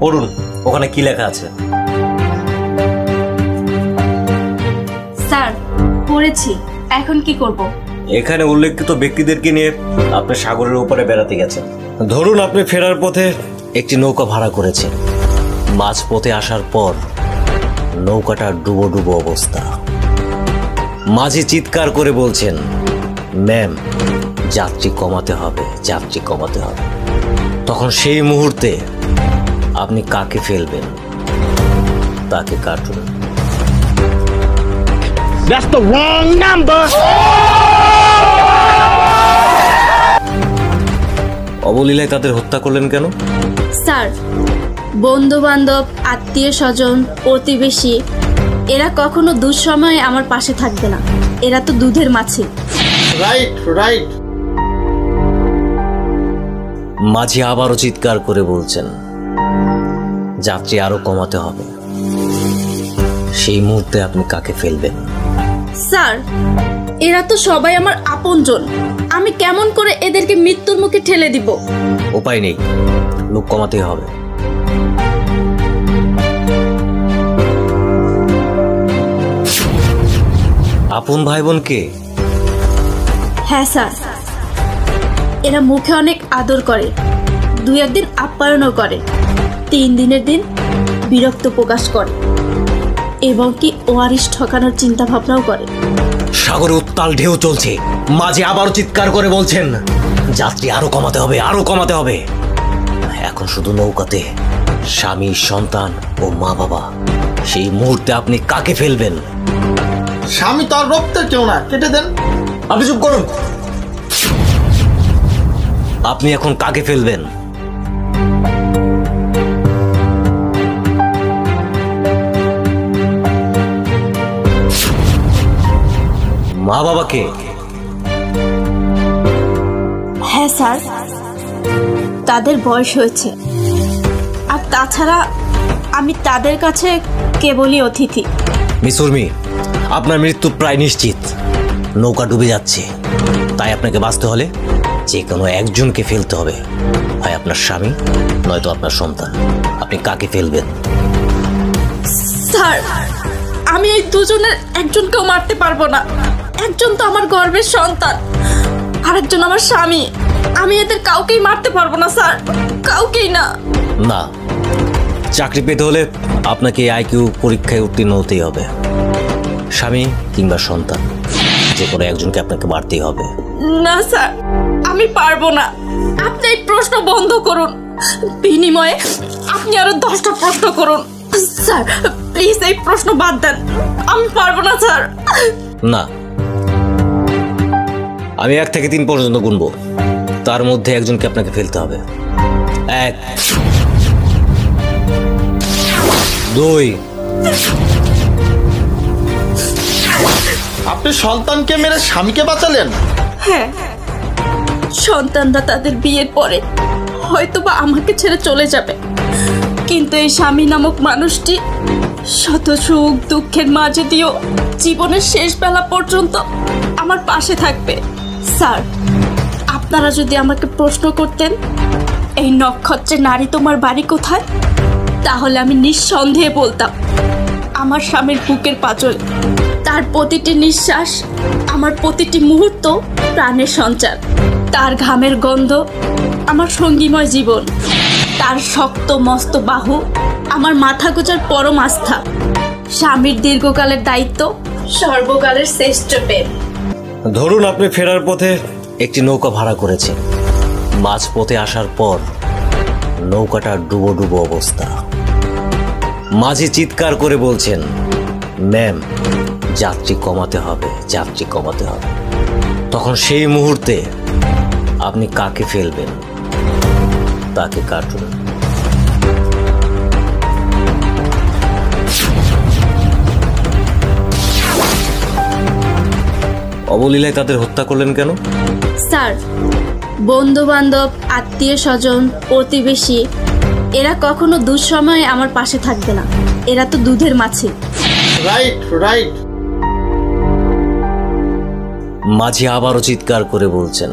পড়ুন, ওখানে কি লেখা আছে? স্যার, পড়েছি। এখন কি করব? এখানে উল্লেখিত ব্যক্তিদেরকে নিয়ে আপনি সাগরের উপরে বেড়াতে গেছেন। ধরুন আপনি ফেরার পথে একটি নৌকা ভাড়া করেছেন। মাঝ পথে আসার পর নৌকাটা ডুবো ডুবো অবস্থা। মাঝি চিৎকার করে বলছেন, ম্যাম, যাত্রী কমাতে হবে, যাত্রী কমাতে হবে। তখন সেই মুহূর্তে আপনি কাকে ফেলবেন? তাকে কাটুন। That's the wrong number. অবলীলায় তাদের হত্যা করলেন কেন? স্যার, বন্ধু বান্ধব, আত্মীয় স্বজন, প্রতিবেশী এরা কখনো দুঃসময়ে আমার পাশে থাকবে না। এরা তো দুধের মাছি। Right right. মাঝি আবারও চিৎকার করে বলছেন, যাত্রী আরো কমাতে হবে। সেই মুহূর্তে আপনি কাকে ফেলবেন? স্যার, এরা তো সবাই আমার আপনজন। আমি কেমন করে এদেরকে মৃত্যুর মুখে ঠেলে দিব? উপায় নেই, লোক কমাতেই হবে। আপন ভাই বোন কে? হ্যাঁ স্যার, এরা মুখে অনেক আদর করে, দুই একদিন আপ্যায়নও করে, 3 দিনের দিন বিরক্ত প্রকাশ করে এবং কি ওয়ারিশ ঠকানোর চিন্তা ভাবনাও করে। সাগরে উত্তাল ঢেউ চলছে। মাঝি আবারও চিৎকার করে বলছেন, যাত্রী আরো কমাতে হবে, আরো কমাতে হবে। এখন শুধু নৌকাতে স্বামী, সন্তান ও মা বাবা। সেই মুহূর্তে আপনি কাকে ফেলবেন? স্বামী তো আর রক্তের কেউ না, কেটে দেন। আপনি চুপ করুন। আপনি এখন কাকে ফেলবেন? মা বাবাকে? হ্যাঁ স্যার, তাদের বয়স হয়েছে, আর তাছাড়া আমি তাদের কাছে কেবলই অতিথি। মিস উর্মি, আপনার মৃত্যু প্রায় নিশ্চিত। নৌকা ডুবে যাচ্ছে, তাই আপনাকে বাঁচতে হলে যে কোনো একজনকে ফেলতে হবে। হয় আপনার স্বামী, নয়তো আপনার সন্তান। আপনি কাকে ফেলবেন? স্যার, আমি এই দুজনের একজনকেও মারতে পারবো না। একজন তো আমার গর্ভের সন্তান, আরেকজন আমার স্বামী। আমি এদের কাউকেই মারতে পারবো না স্যার, কাউকেই না। না, চাকরি পেতে হলে আপনাকে আইকিউ পরীক্ষায় উত্তীর্ণ হতেই হবে। স্বামী কিংবা সন্তান, যে কোনো একজনকে আপনাকে মারতেই হবে। না স্যার, আমি পারবো না। আপনি এই প্রশ্ন বন্ধ করুন, বিনিময়ে আপনি আরো 10টা প্রশ্ন করুন। স্যার প্লিজ এই প্রশ্ন বাদ দেন, আমি পারবো না স্যার। না, আমি 1 থেকে 3 পর্যন্ত গুনবো, তার মধ্যে একজনকে আপনাকে ফেলতে হবে। 1, 2। আপনি সন্তানকে মেরে স্বামীকে বাঁচালেন? হ্যাঁ, সন্তানরা তাদের বিয়ের পরে হয়তোবা আমাকে ছেড়ে চলে যাবে, কিন্তু এই স্বামী নামক মানুষটি শত সুখ দুঃখের মাঝে দিয়েও জীবনের শেষ বেলা পর্যন্ত আমার পাশে থাকবে। স্যার, আপনারা যদি আমাকে প্রশ্ন করতেন, এই নক্ষত্রের নারী তোমার বাড়ি কোথায়, তাহলে আমি নিঃসন্দেহে বলতাম আমার স্বামীর বুকের পাঁজরে। তার প্রতিটি নিঃশ্বাস, আমার প্রতিটি মুহূর্ত প্রাণের সঞ্চার। তার ঘামের গন্ধ আমার সঙ্গীময় জীবন। তার শক্ত মস্ত বাহু আমার মাথা গোজার পরম আস্থা। স্বামীর দীর্ঘকালের দায়িত্ব সর্বকালের শ্রেষ্ঠ প্রেম। ধরুন আপনি ফেরার পথে একটি নৌকা ভাড়া করেছেন। মাঝ পথে আসার পর নৌকাটা ডুবো ডুবো অবস্থা। মাঝি চিৎকার করে বলছেন, ম্যাম, যাত্রী কমাতে হবে, যাত্রী কমাতে হবে। তখন সেই মুহূর্তে আপনি কাকে ফেলবেন? তাকে কাটুন। অবলীলায় তাদের হত্যা করলেন কেন? স্যার, বন্ধু বান্ধব, আত্মীয় স্বজন, প্রতিবেশী এরা কখনো দুঃসময়ে আমার পাশে থাকবে না। এরা তো দুধের মাছি। Right right. মাঝি আবারও চিৎকার করে বলছেন,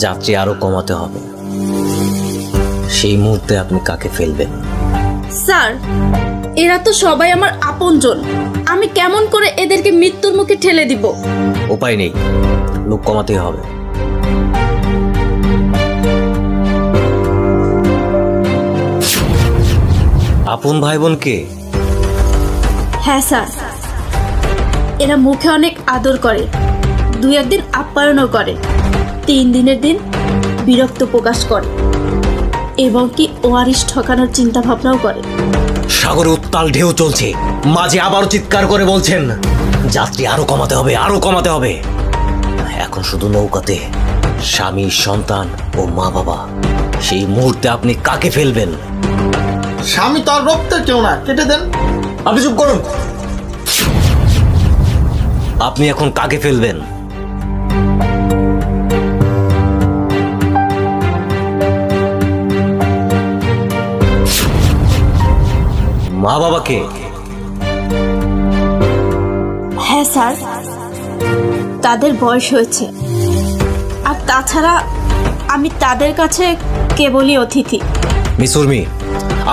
যাত্রী আরো কমাতে হবে। সেই মুহূর্তে আপনি কাকে ফেলবেন? স্যার, এরা তো সবাই আমার আপনজন। আমি কেমন করে এদেরকে মৃত্যুর মুখে ঠেলে দিব? উপায় নেই, লোক কমাতেই হবে। আপন ভাই বোনকে? হ্যাঁ স্যার, এরা মুখে অনেক আদর করে, 2-1 দিন আপ্যায়নও করে, 3 দিনের দিন বিরক্ত প্রকাশ করে এবং কি ওয়ারিশ ঠকানোর চিন্তা ভাবনাও করে। সাগরে উত্তাল ঢেউ চলছে, মাঝে আবারও চিৎকার করে বলছেন যাত্রী আরো কমাতে হবে, আরো কমাতে হবে। এখন শুধু নৌকাতে স্বামী, সন্তান ও মা বাবা। সেই মুহূর্তে আপনি কাকে ফেলবেন? স্বামী তো আর রক্তের কেউ না, কেটে দেন। আপনি চুপ করুন। আপনি এখন কাকে ফেলবেন? মা বাবাকে? হ্যাঁ স্যার, তাদের বয়স হয়েছে, আর তাছাড়া আমি তাদের কাছে কেবলই অতিথি। মিস উর্মি,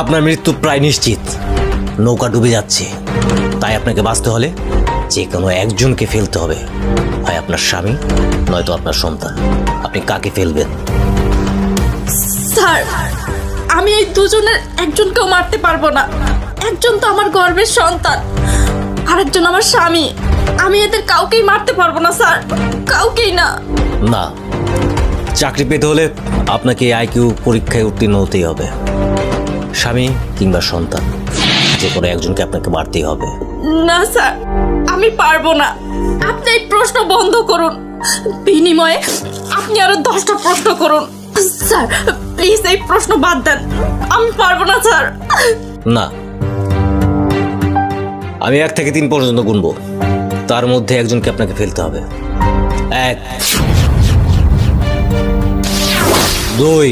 আপনার মৃত্যু প্রায় নিশ্চিত। নৌকা ডুবে যাচ্ছে, তাই আপনাকে বাঁচতে হলে যে কোনো একজনকে ফেলতে হবে, হয় আপনার স্বামী নয়তো আপনার সন্তান। আপনি কাকে ফেলবেন? স্যার, আমি এই দুজনের একজনকেও মারতে পারবো না। একজন তো আমার গর্ভের সন্তান, আরেকজন আমার স্বামী। আমি এদের কাউকেই মারতে পারবো না স্যার, কাউকেই না। না, চাকরি পেতে হলে আপনাকে আইকিউ পরীক্ষায় উত্তীর্ণ হতেই হবে। স্বামী কিংবা সন্তান, যে কোনো একজনকে আপনাকে মারতেই হবে। না স্যার, আমি পারবো না। আপনি এই প্রশ্ন বন্ধ করুন, বিনিময়ে আপনি আরো 10টা প্রশ্ন করুন। স্যার প্লিজ এই প্রশ্ন বাদ দেন, আমি পারবো না স্যার। না, আমি 1 থেকে 3 পর্যন্ত গুনবো, তার মধ্যে একজনকে আপনাকে ফেলতে হবে। 1, 2।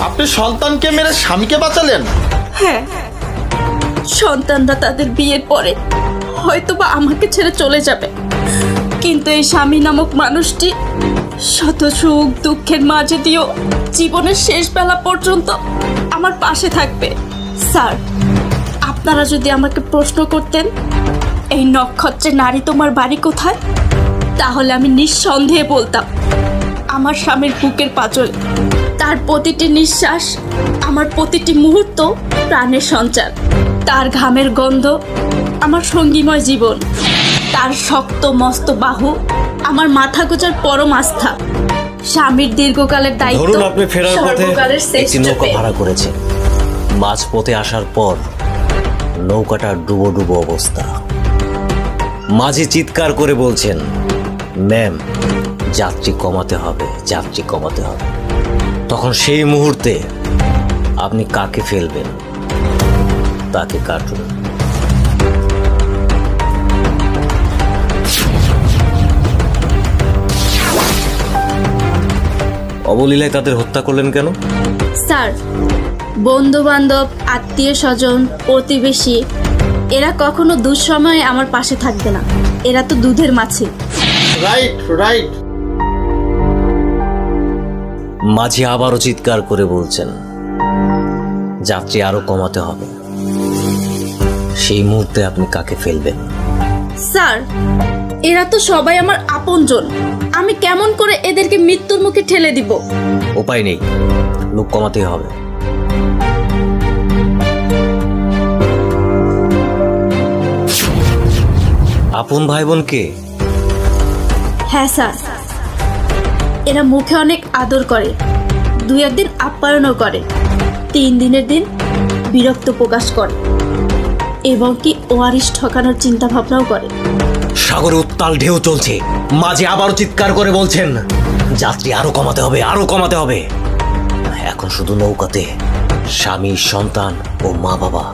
আপনি সন্তানকে মেরে স্বামীকে বাঁচালেন? হ্যাঁ, সন্তানরা তাদের বিয়ের পরে হয়তোবা আমাকে ছেড়ে চলে যাবে, কিন্তু এই স্বামী নামক মানুষটি শত সুখ দুঃখের মাঝে দিয়েও জীবনের শেষ বেলা পর্যন্ত আমার পাশে থাকবে। স্যার, আপনারা যদি আমাকে প্রশ্ন করতেন এই নক্ষত্রের নারী তোমার বাড়ি কোথায়, তাহলে আমি নিঃসন্দেহে বলতাম আমার স্বামীর বুকের পাঁজরে। তার প্রতিটি নিঃশ্বাস, আমার প্রতিটি মুহূর্ত প্রাণের সঞ্চার। তার ঘামের গন্ধ আমার সঙ্গীময় জীবন। তার শক্ত মস্ত বাহু আমার মাথা গোজার পরম আস্থা। স্বামীর দীর্ঘকালের দায়িত্ব ধরুন আপনি ফেরার পথে সর্বকালের একটি শ্রেষ্ঠ নৌকা পেয়ে। ভাড়া করেছেন। মাঝপথে আসার পর নৌকাটা ডুবো ডুবো অবস্থা। মাঝি চিৎকার করে বলছেন, ম্যাম যাত্রী কমাতে হবে, যাত্রী কমাতে হবে। তখন সেই মুহূর্তে আপনি কাকে ফেলবেন? তাকে কাটুন। অবলীলায় তাদের হত্যা করলেন কেন? স্যার, বন্ধু বান্ধব, আত্মীয় স্বজন, প্রতিবেশী এরা কখনো দুঃসময়ে আমার পাশে থাকবে না। এরা তো দুধের মাছি। Right right. মাঝি আবারও চিৎকার করে বলছেন, যাত্রী আরো কমাতে হবে। সেই মুহূর্তে আপনি কাকে ফেলবেন? স্যার, এরা তো সবাই আমার আপনজন। আমি কেমন করে এদেরকে মৃত্যুর মুখে ঠেলে দিব? উপায় নেই, লোক কমাতেই হবে। আপন ভাই বোনকে? হ্যাঁ স্যার, এরা মুখে অনেক আদর করে, 2-1 দিন আপ্যায়নও করে, 3 দিনের দিন বিরক্ত প্রকাশ করে এবং কি ওয়ারিশ ঠকানোর চিন্তা ভাবনাও করে। সাগরে উত্তাল ঢেউ চলছে, মাঝে আবারও চিৎকার করে বলছেন যাত্রী আরো কমাতে হবে, আরো কমাতে হবে। এখন শুধু নৌকাতে স্বামী, সন্তান ও মা বাবা।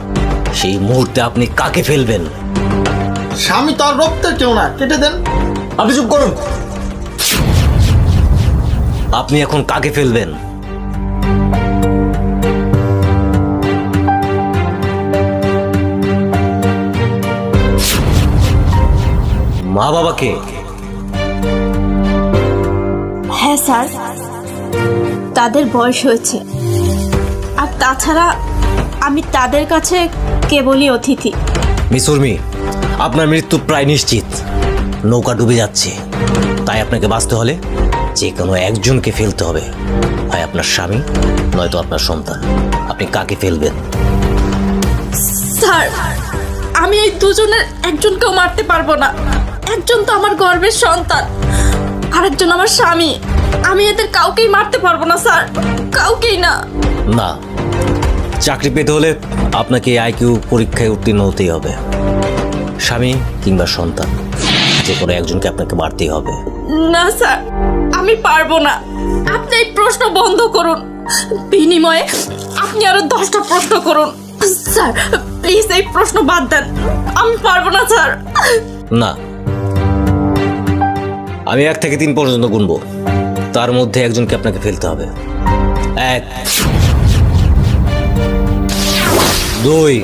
সেই মুহূর্তে আপনি কাকে ফেলবেন? স্বামী তো আর রক্তের কেউ না, কেটে দেন। আপনি চুপ করুন। আপনি এখন কাকে ফেলবেন? মা বাবাকে? হ্যাঁ স্যার, তাদের বয়স হয়েছে। আর তাছাড়া আমি তাদের কাছে কেবলই অতিথি। মিস উর্মি, আপনার মৃত্যু প্রায় নিশ্চিত। নৌকা ডুবে যাচ্ছে, তাই আপনাকে বাঁচতে হলে যে কোনো একজনকে ফেলতে হবে। হয় আপনার স্বামী, নয়তো আপনার সন্তান। আপনি কাকে ফেলবেন? স্যার, আমি এই দুজনের একজনকেও মারতে পারবো না। একজন তো আমার গর্ভের সন্তান, আরেকজন আমার স্বামী। আমি এদের কাউকেই মারতে পারবো না স্যার, কাউকেই না। না, চাকরি পেতে হলে আপনাকে আইকিউ পরীক্ষায় উত্তীর্ণ হতেই হবে। স্বামী কিংবা সন্তান, যে কোনো একজনকে আপনাকে মারতেই হবে। না স্যার, আমি পারবো না। আপনি এই প্রশ্ন বন্ধ করুন, বিনিময়ে আপনি আরো 10টা প্রশ্ন করুন। স্যার প্লিজ এই প্রশ্ন বাদ দেন, আমি পারবো না স্যার। না, আমি 1 থেকে 3 পর্যন্ত গুনবো, তার মধ্যে একজনকে আপনাকে ফেলতে হবে। 1, 2।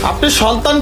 আপনি সন্তান